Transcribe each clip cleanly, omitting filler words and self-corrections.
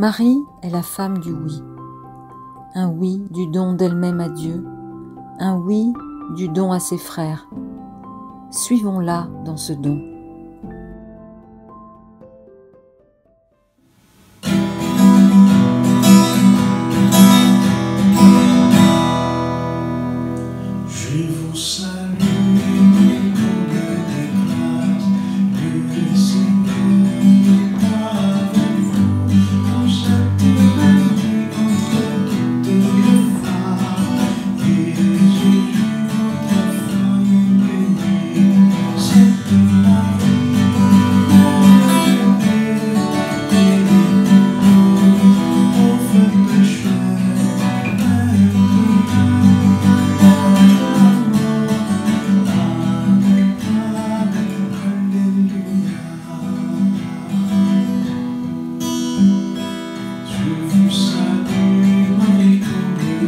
Marie est la femme du oui. Un oui du don d'elle-même à Dieu, un oui du don à ses frères. Suivons-la dans ce don. Je vous salue, mes collègues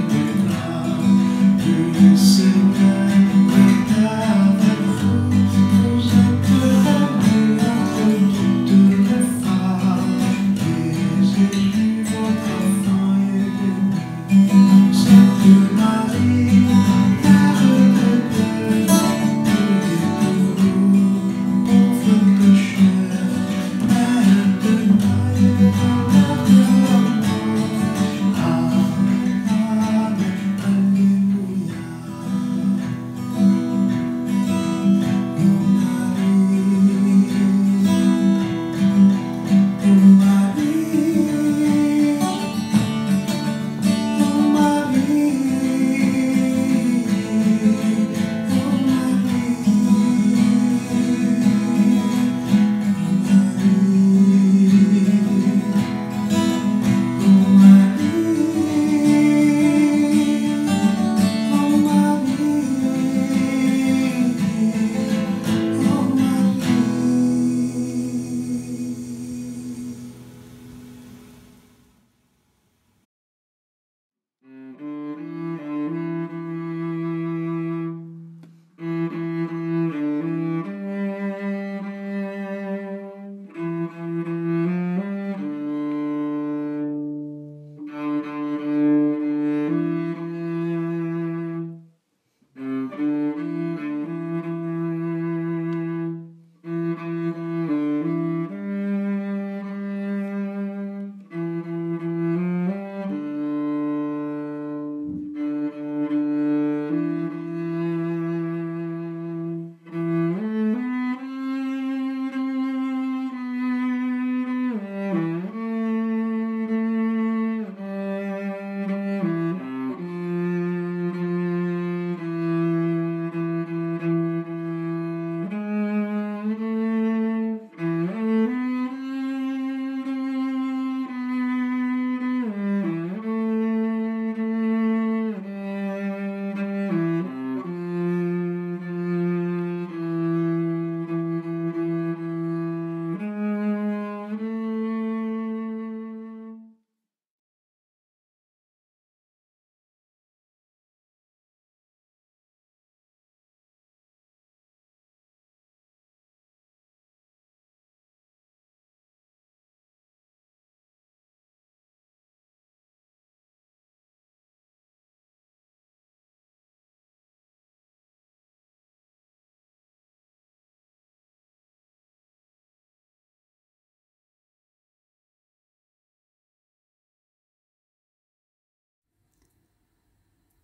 de grâce, le Seigneur est avec vous. Vous êtes bénie entre toutes les femmes, et Jésus, votre enfant, est béni. Sainte Marie, Mère de Dieu, priez pour nous, pauvres pécheurs, maintenant.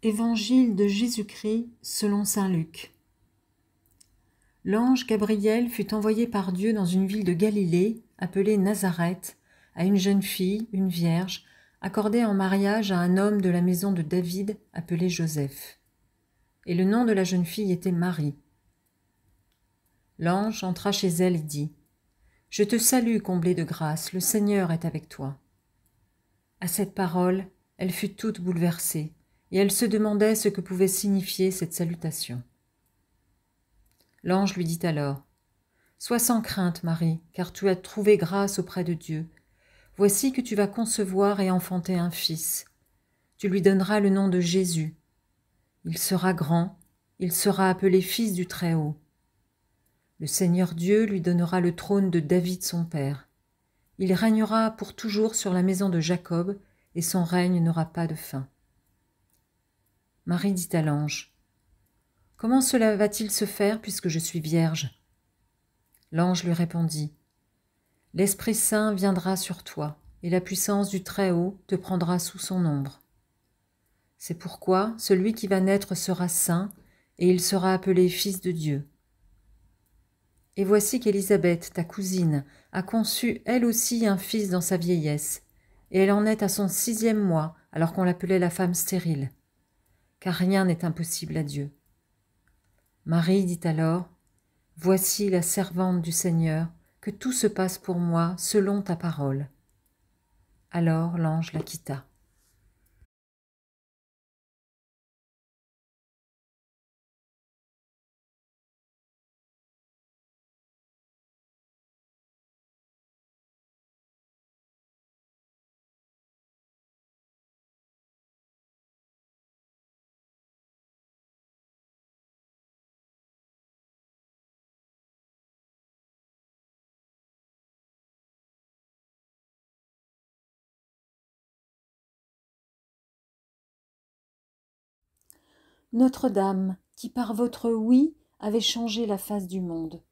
Évangile de Jésus-Christ selon saint Luc. L'ange Gabriel fut envoyé par Dieu dans une ville de Galilée, appelée Nazareth, à une jeune fille, une vierge, accordée en mariage à un homme de la maison de David, appelé Joseph. Et le nom de la jeune fille était Marie. L'ange entra chez elle et dit : « Je te salue, comblée de grâce, le Seigneur est avec toi. » À cette parole, elle fut toute bouleversée, et elle se demandait ce que pouvait signifier cette salutation. L'ange lui dit alors : « Sois sans crainte, Marie, car tu as trouvé grâce auprès de Dieu. Voici que tu vas concevoir et enfanter un fils. Tu lui donneras le nom de Jésus. Il sera grand, il sera appelé Fils du Très-Haut. Le Seigneur Dieu lui donnera le trône de David son père. Il régnera pour toujours sur la maison de Jacob, et son règne n'aura pas de fin. Marie dit à l'ange, « Comment cela va-t-il se faire puisque je suis vierge ?» L'ange lui répondit, « L'Esprit Saint viendra sur toi, et la puissance du Très-Haut te prendra sous son ombre. C'est pourquoi celui qui va naître sera saint, et il sera appelé Fils de Dieu. Et voici qu'Élisabeth, ta cousine, a conçu elle aussi un fils dans sa vieillesse, et elle en est à son 6e mois, alors qu'on l'appelait la femme stérile. Car rien n'est impossible à Dieu. » Marie dit alors, « Voici la servante du Seigneur, que tout se passe pour moi selon ta parole. » Alors l'ange la quitta. Notre-Dame, qui par votre oui avez changé la face du monde,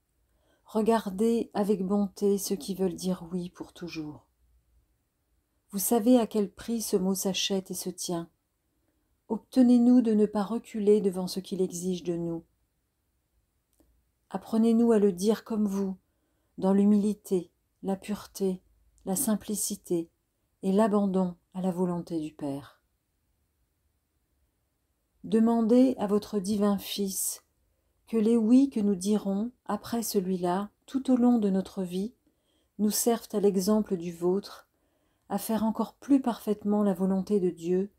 regardez avec bonté ceux qui veulent dire oui pour toujours. Vous savez à quel prix ce mot s'achète et se tient. Obtenez-nous de ne pas reculer devant ce qu'il exige de nous. Apprenez-nous à le dire comme vous, dans l'humilité, la pureté, la simplicité et l'abandon à la volonté du Père. Demandez à votre divin Fils que les oui que nous dirons après celui-là, tout au long de notre vie, nous servent à l'exemple du vôtre, à faire encore plus parfaitement la volonté de Dieu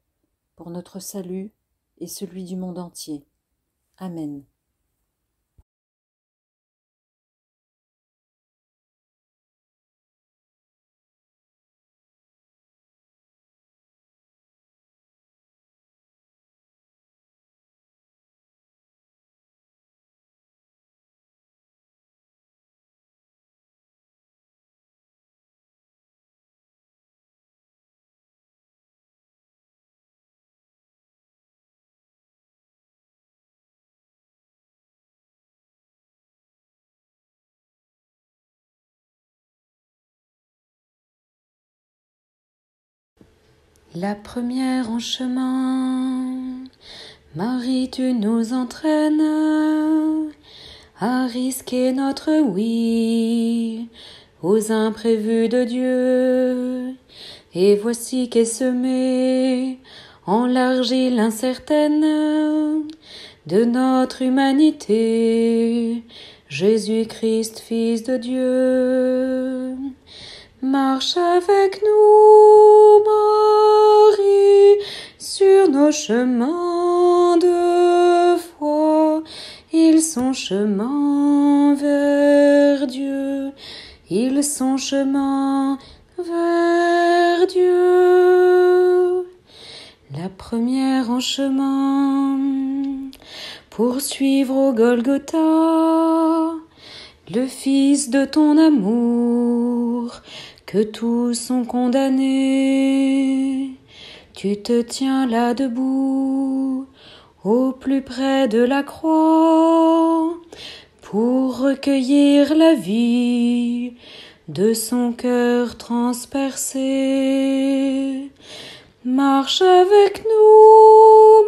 pour notre salut et celui du monde entier. Amen. La première en chemin, Marie, tu nous entraînes à risquer notre oui aux imprévus de Dieu. Et voici qu'est semée en l'argile incertaine de notre humanité, Jésus-Christ, Fils de Dieu. Marche avec nous, Marie, sur nos chemins de foi. Ils sont chemin vers Dieu, ils sont chemin vers Dieu. La première en chemin, poursuivre au Golgotha le Fils de ton amour, que tous sont condamnés. Tu te tiens là debout, au plus près de la croix, pour recueillir la vie de son cœur transpercé. Marche avec nous,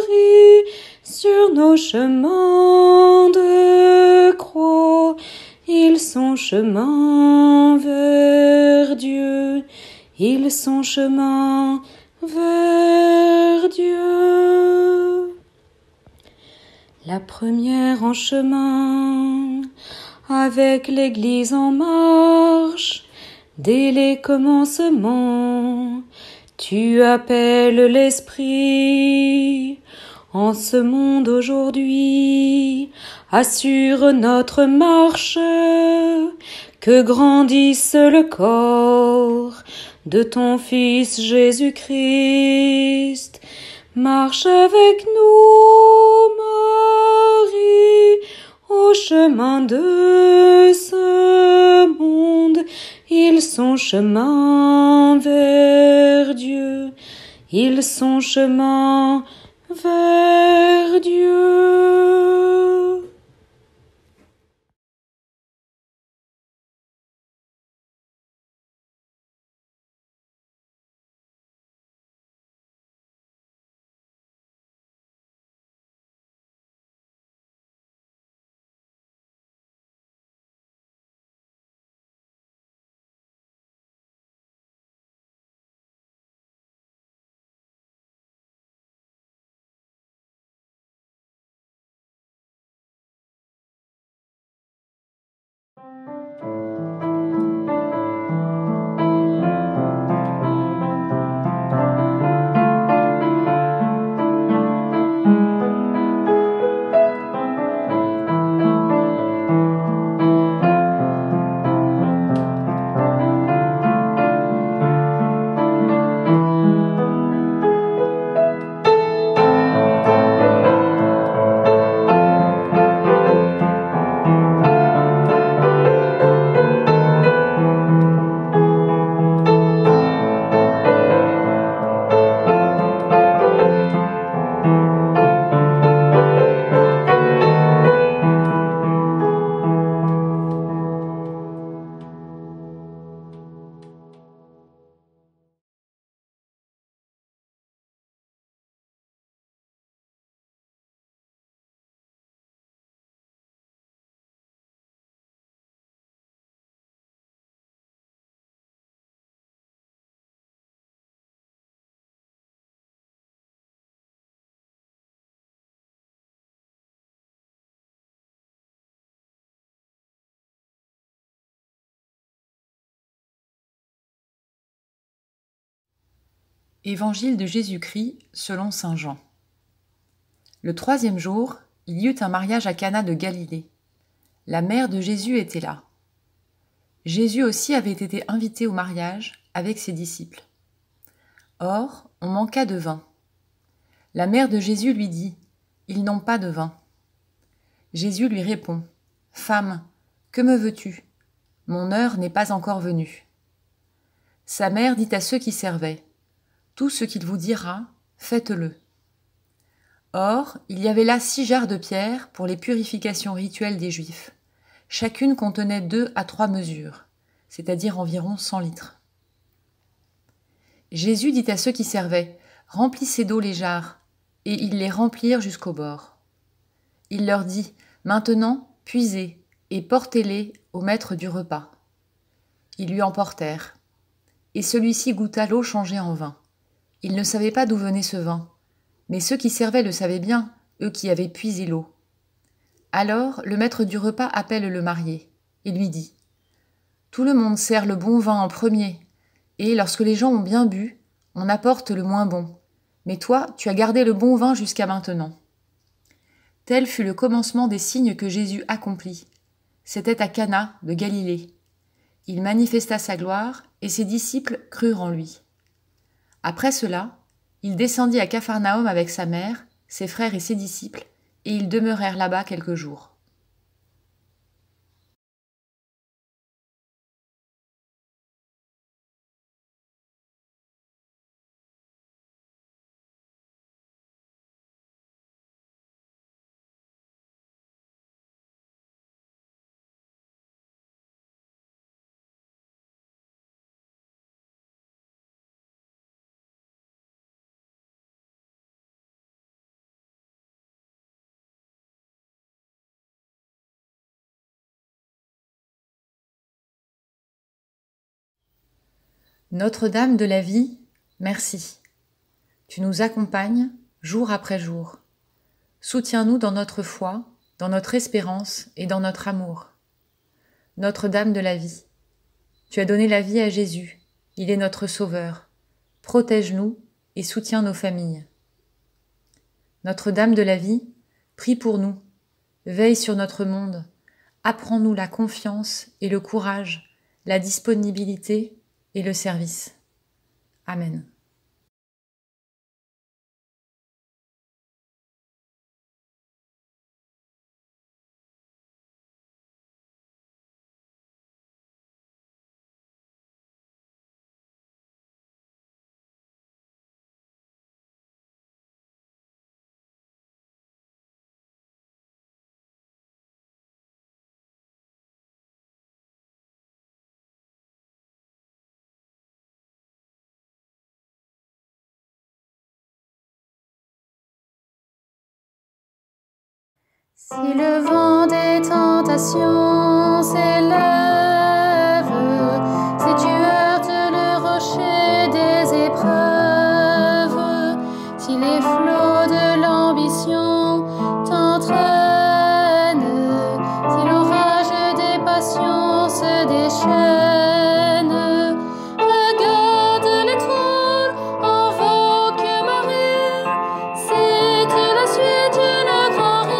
Marie, sur nos chemins de croix. Ils sont chemin vers Dieu, ils sont chemin vers Dieu. La première en chemin, avec l'Église en marche, dès les commencements, tu appelles l'Esprit. En ce monde aujourd'hui, assure notre marche, que grandisse le corps de ton Fils Jésus-Christ. Marche avec nous, Marie, au chemin de ce monde. Ils sont chemin vers Dieu, ils sont chemin vers Dieu. Évangile de Jésus-Christ selon saint Jean. Le 3e jour, il y eut un mariage à Cana de Galilée. La mère de Jésus était là. Jésus aussi avait été invité au mariage avec ses disciples. Or, on manqua de vin. La mère de Jésus lui dit : « Ils n'ont pas de vin. » Jésus lui répond : « Femme, que me veux-tu ? Mon heure n'est pas encore venue. » Sa mère dit à ceux qui servaient : « Tout ce qu'il vous dira, faites-le. » Or, il y avait là 6 jarres de pierre pour les purifications rituelles des Juifs. Chacune contenait 2 à 3 mesures, c'est-à-dire environ 100 litres. Jésus dit à ceux qui servaient : « Remplissez d'eau les jarres. » Et ils les remplirent jusqu'au bord. Il leur dit : « Maintenant, puisez et portez-les au maître du repas. » Ils lui emportèrent. Et celui-ci goûta l'eau changée en vin. Il ne savait pas d'où venait ce vin, mais ceux qui servaient le savaient bien, eux qui avaient puisé l'eau. Alors le maître du repas appelle le marié et lui dit : « Tout le monde sert le bon vin en premier, et lorsque les gens ont bien bu, on apporte le moins bon. Mais toi, tu as gardé le bon vin jusqu'à maintenant. » Tel fut le commencement des signes que Jésus accomplit. C'était à Cana de Galilée. Il manifesta sa gloire, et ses disciples crurent en lui. Après cela, il descendit à Capharnaüm avec sa mère, ses frères et ses disciples, et ils demeurèrent là-bas quelques jours. Notre-Dame de la vie, merci. Tu nous accompagnes jour après jour. Soutiens-nous dans notre foi, dans notre espérance et dans notre amour. Notre-Dame de la vie, tu as donné la vie à Jésus, il est notre Sauveur. Protège-nous et soutiens nos familles. Notre-Dame de la vie, prie pour nous, veille sur notre monde, apprends-nous la confiance et le courage, la disponibilité et le service. Amen. Si le vent des tentations s'élève, si tu heurtes le rocher des épreuves, si les flots de l'ambition t'entraînent, si l'orage des passions se déchaîne, regarde l'étoile, invoque Marie, si tu la suis, tu ne crains rien.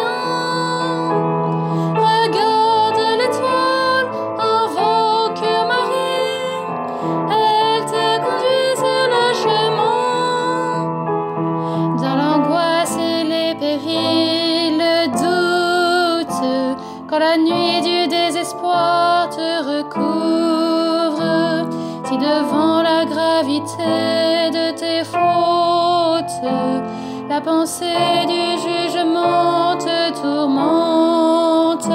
Regarde l'étoile, invoque Marie, elle te conduit sur le chemin. Dans l'angoisse et les périls, le doute, quand la nuit du désespoir te recouvre, si devant la gravité de tes fautes, la pensée du jugement te tourmente,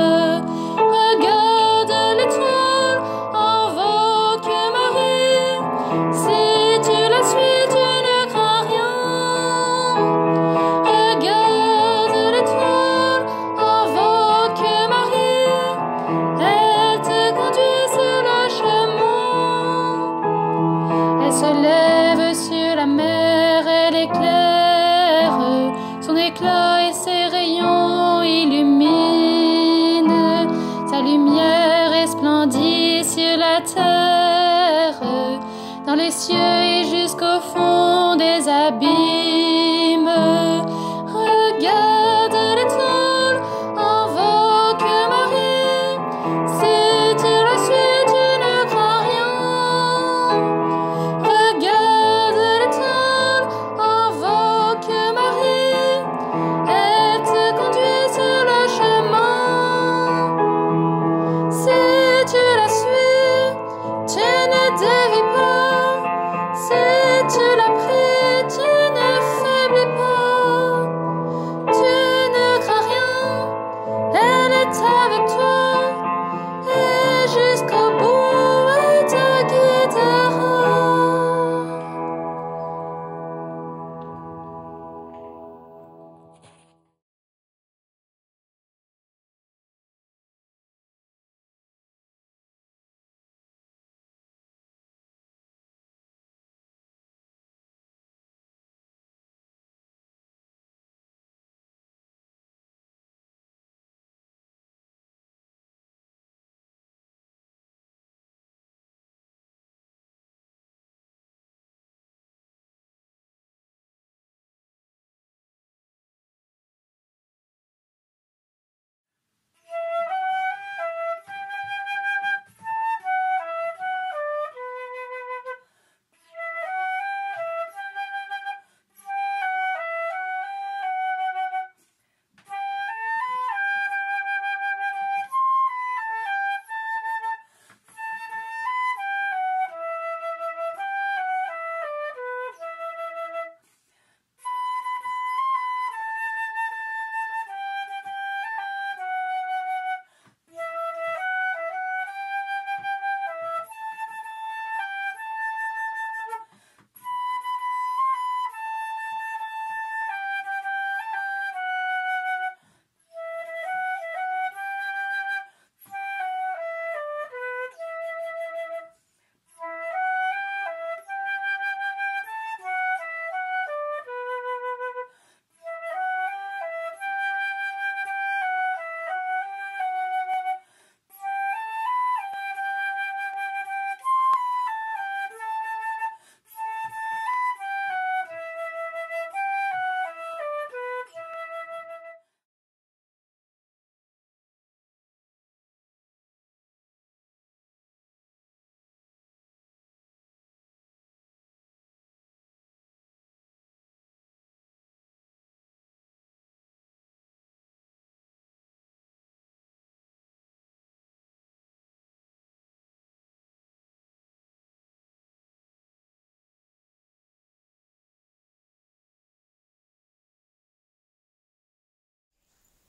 regarde l'étoile, invoque Marie, si tu la suis, tu ne crains rien. Regarde l'étoile, invoque Marie, elle te conduit sur le chemin. Elle se lève sur la mer, elle éclaire, son éclat et ses rayons illuminent, sa lumière resplendit sur la terre, dans les cieux et jusqu'au fond des abîmes. Regarde l'étoile, invoque Marie, si tu la suis, tu ne crains rien. Regarde l'étoile, invoque Marie, elle te conduit sur le chemin. Si tu la suis, tu ne dévis pas. Si tu la pries, tu ne faiblis pas. Tu ne crains rien, elle est avec toi, et jusqu'au bout elle te guidera.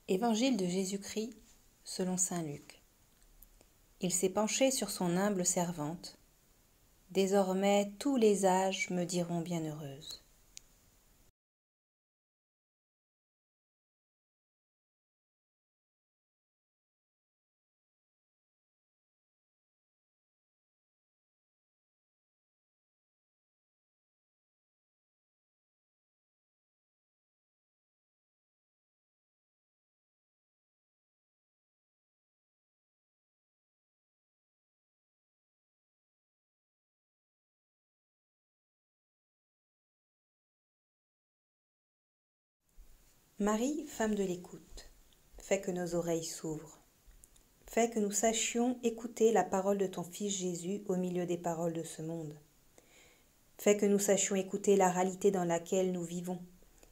Évangile de Jésus-Christ selon saint Luc. Il s'est penché sur son humble servante. Désormais tous les âges me diront bienheureuse. Marie, femme de l'écoute, fais que nos oreilles s'ouvrent. Fais que nous sachions écouter la parole de ton Fils Jésus au milieu des paroles de ce monde. Fais que nous sachions écouter la réalité dans laquelle nous vivons,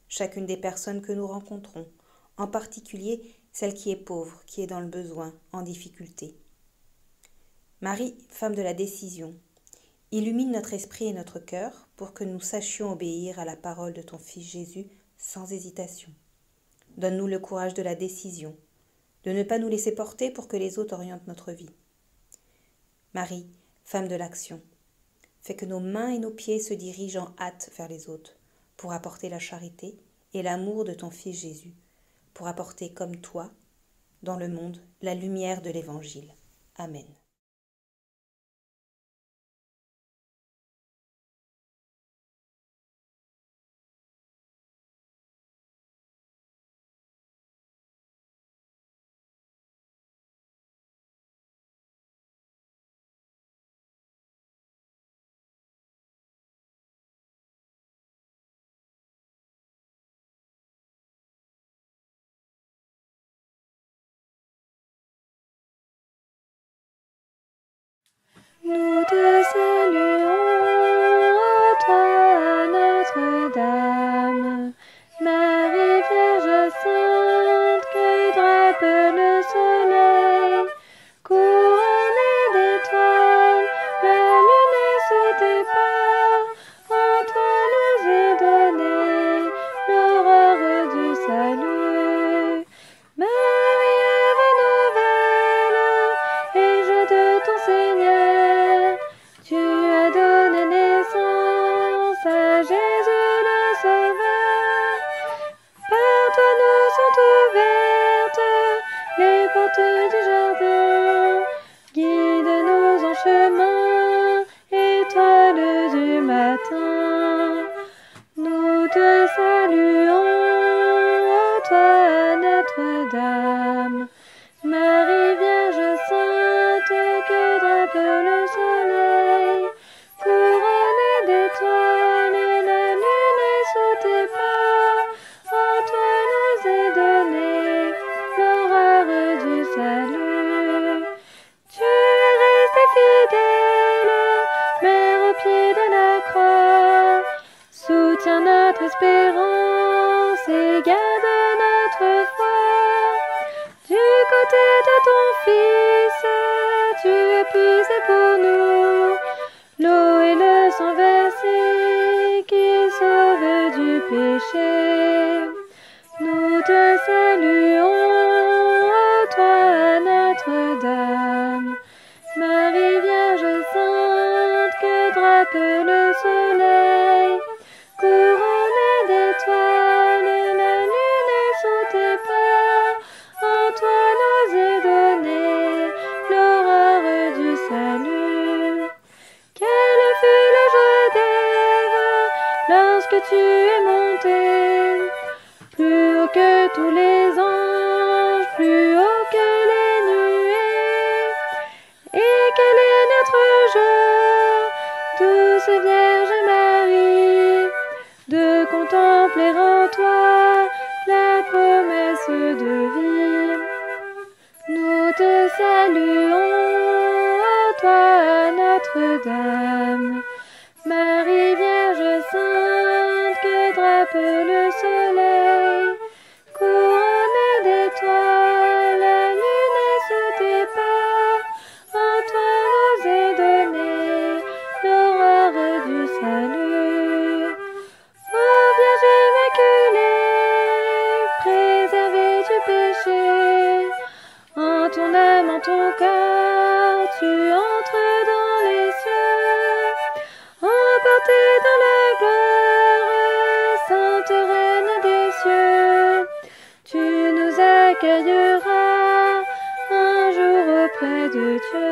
chacune des personnes que nous rencontrons, en particulier celle qui est pauvre, qui est dans le besoin, en difficulté. Marie, femme de la décision, illumine notre esprit et notre cœur pour que nous sachions obéir à la parole de ton Fils Jésus sans hésitation. Donne-nous le courage de la décision, de ne pas nous laisser porter pour que les autres orientent notre vie. Marie, femme de l'action, fais que nos mains et nos pieds se dirigent en hâte vers les autres, pour apporter la charité et l'amour de ton Fils Jésus, pour apporter comme toi, dans le monde, la lumière de l'Évangile. Amen. Nous te saluons, à toi, Notre-Dame, Marie Vierge Sainte, que drape le soleil, couronnée d'étoiles, la lune est sous tes pas, en toi nous est donnée l'aurore du salut. Marie, Ève nouvelle, et je de ton Seigneur, tu as donné naissance à Jésus le Sauveur. Par toi nous sont ouvertes les portes du jardin. Guide-nous en chemin, étoile du matin. Nous te saluons, ô toi Notre-Dame, Marie Vierge Sainte, que drape le soleil, couronnée d'étoiles, la lune est sous tes pas, en toi nous est donnée l'aurore du salut. Tu es restée fidèle, Mère au pied de la croix, soutiens notre espérance et garde notre foi. Du côté de ton Fils, tu as puisé pour nous l'eau et le sang versé qui sauve du péché. Nous te saluons, ô toi Notre-Dame, Marie Vierge Sainte, que drape le soleil, couronnée d'étoiles, la lune est sous tes pas, en toi nous est donnée l'aurore du salut. Quelle fut la joie d'Ève lorsque tu es monté, plus haut que tous les anges, plus haut que les nuées. Et quelle est notre joie, douce Vierge Marie, de contempler en toi la promesse de vie. Nous te saluons, ô toi Notre-Dame, Marie Vierge Sainte, que drape le soleil, couronnée d'étoiles, la lune est sous tes pas, en toi nous est donnée l'aurore du salut. Ô Vierge immaculée, préservée du péché, en ton âme, en ton corps, tu entres dans les cieux, emportée dans la gloire, Sainte Reine des cieux, tu nous accueilleras un jour auprès de Dieu.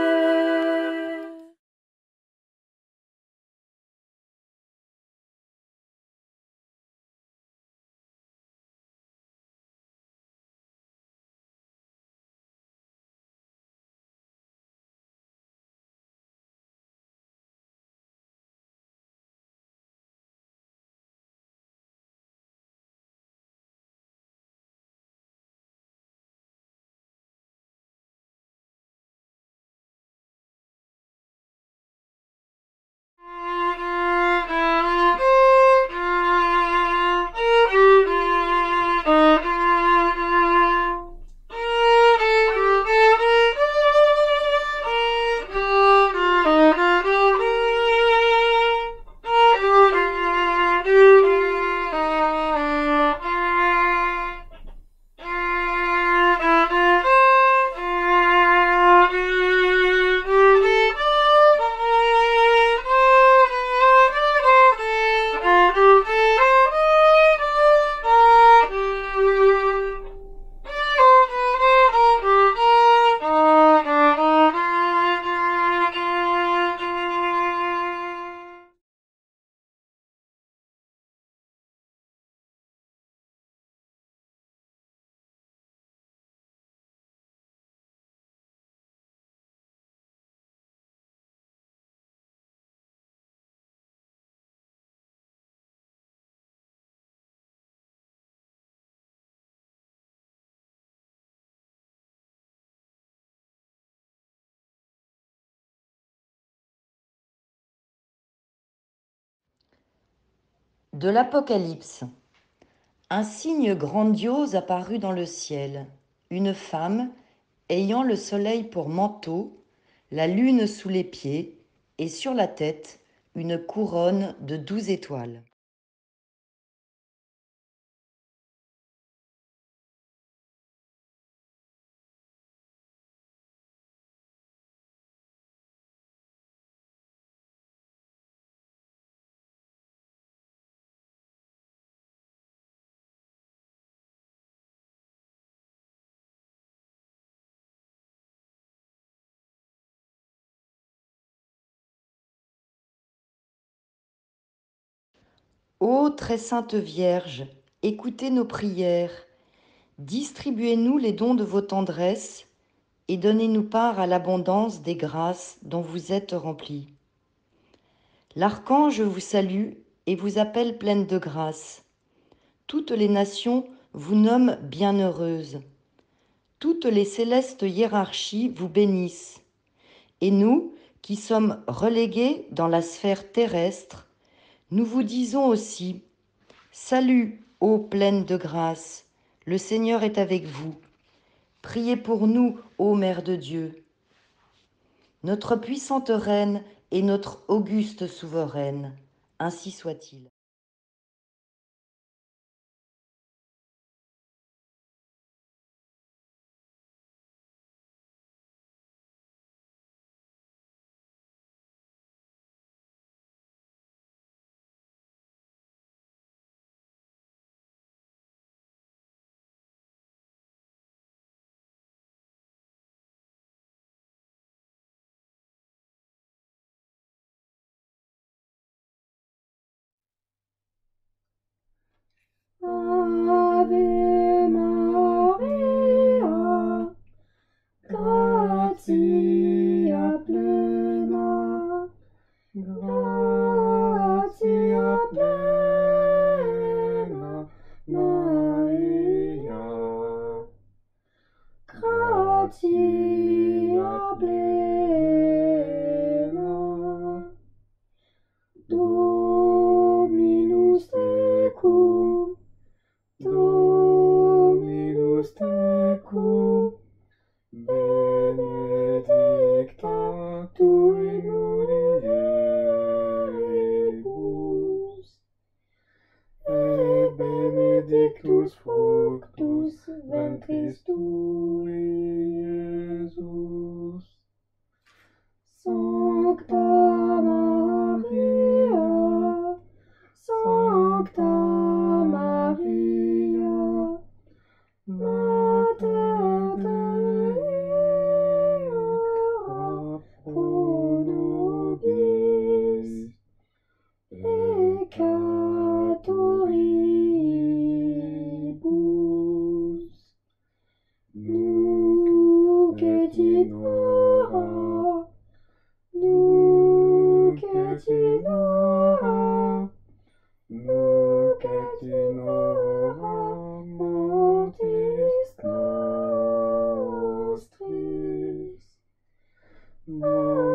De l'Apocalypse. Un signe grandiose apparut dans le ciel, une femme ayant le soleil pour manteau, la lune sous les pieds, et sur la tête une couronne de 12 étoiles. Ô très sainte Vierge, écoutez nos prières, distribuez-nous les dons de vos tendresses et donnez-nous part à l'abondance des grâces dont vous êtes remplie. L'archange vous salue et vous appelle pleine de grâce. Toutes les nations vous nomment bienheureuse. Toutes les célestes hiérarchies vous bénissent. Et nous, qui sommes relégués dans la sphère terrestre, nous vous disons aussi, salut, ô pleine de grâce, le Seigneur est avec vous. Priez pour nous, ô Mère de Dieu. Notre puissante Reine et notre auguste souveraine, ainsi soit-il. Ave Maria, gratia plena, gratia plena, Maria, gratia plena, Dominus tecum, Dominus tecum, benedicta tu in mulieribus, et benedictus fructus ventris tui, Iesus. Sancta Maria, Sancta Maria, Mater Dei, ora pro nobis peccatoribus, nunc et in hora, nunc et in hora, nunc et in hora mortis nostris, mortis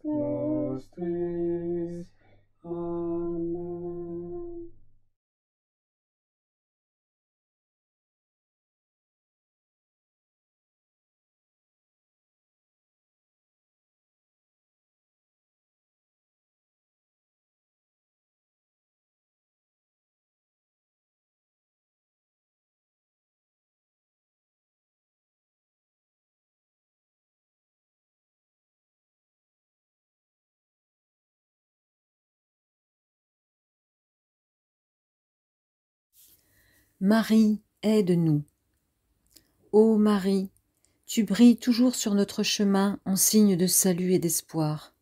nostris. Amen. Marie, aide-nous. Ô Marie, tu brilles toujours sur notre chemin en signe de salut et d'espoir.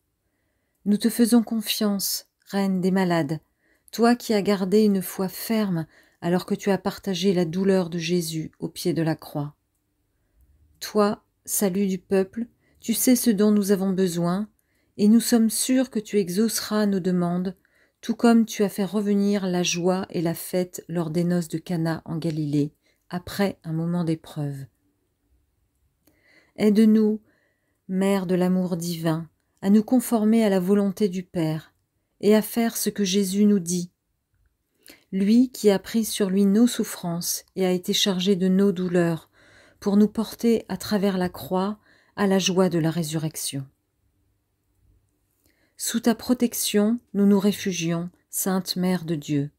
Nous te faisons confiance, Reine des malades, toi qui as gardé une foi ferme alors que tu as partagé la douleur de Jésus au pied de la croix. Toi, salut du peuple, tu sais ce dont nous avons besoin, et nous sommes sûrs que tu exauceras nos demandes, tout comme tu as fait revenir la joie et la fête lors des noces de Cana en Galilée, après un moment d'épreuve. Aide-nous, Mère de l'amour divin, à nous conformer à la volonté du Père, et à faire ce que Jésus nous dit. Lui qui a pris sur lui nos souffrances et a été chargé de nos douleurs pour nous porter à travers la croix à la joie de la résurrection. Sous ta protection, nous nous réfugions, Sainte Mère de Dieu.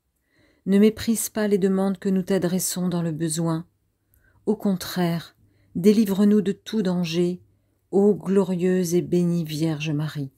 Ne méprise pas les demandes que nous t'adressons dans le besoin. Au contraire, délivre-nous de tout danger, ô glorieuse et bénie Vierge Marie.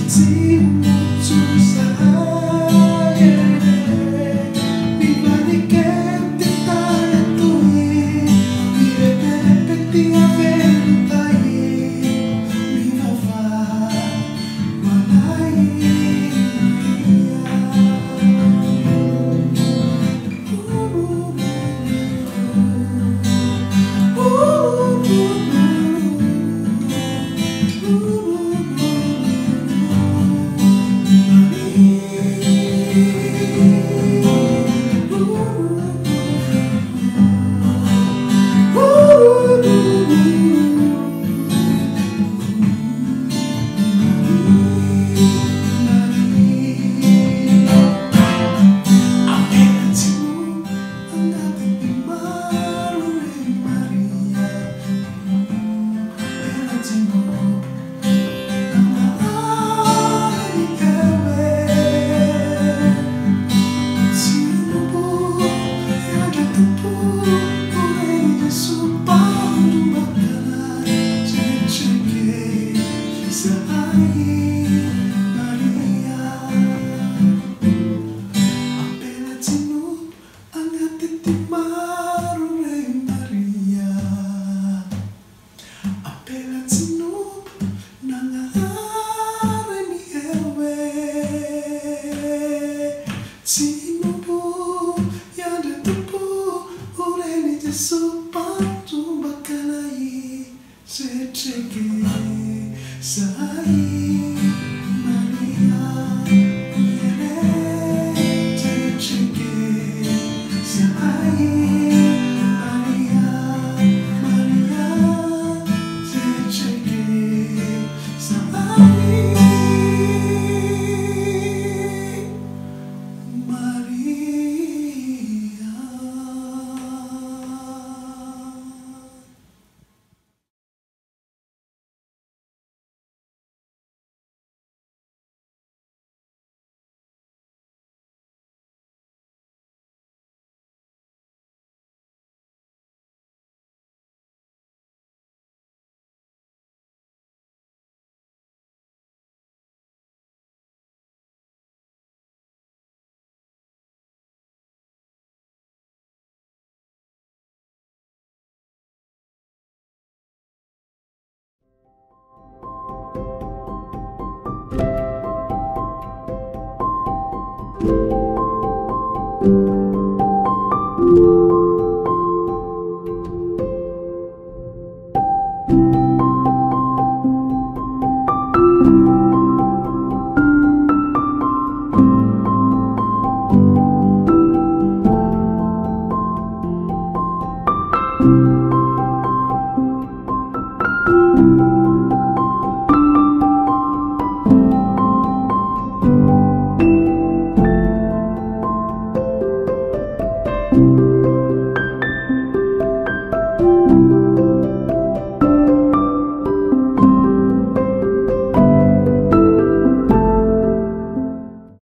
See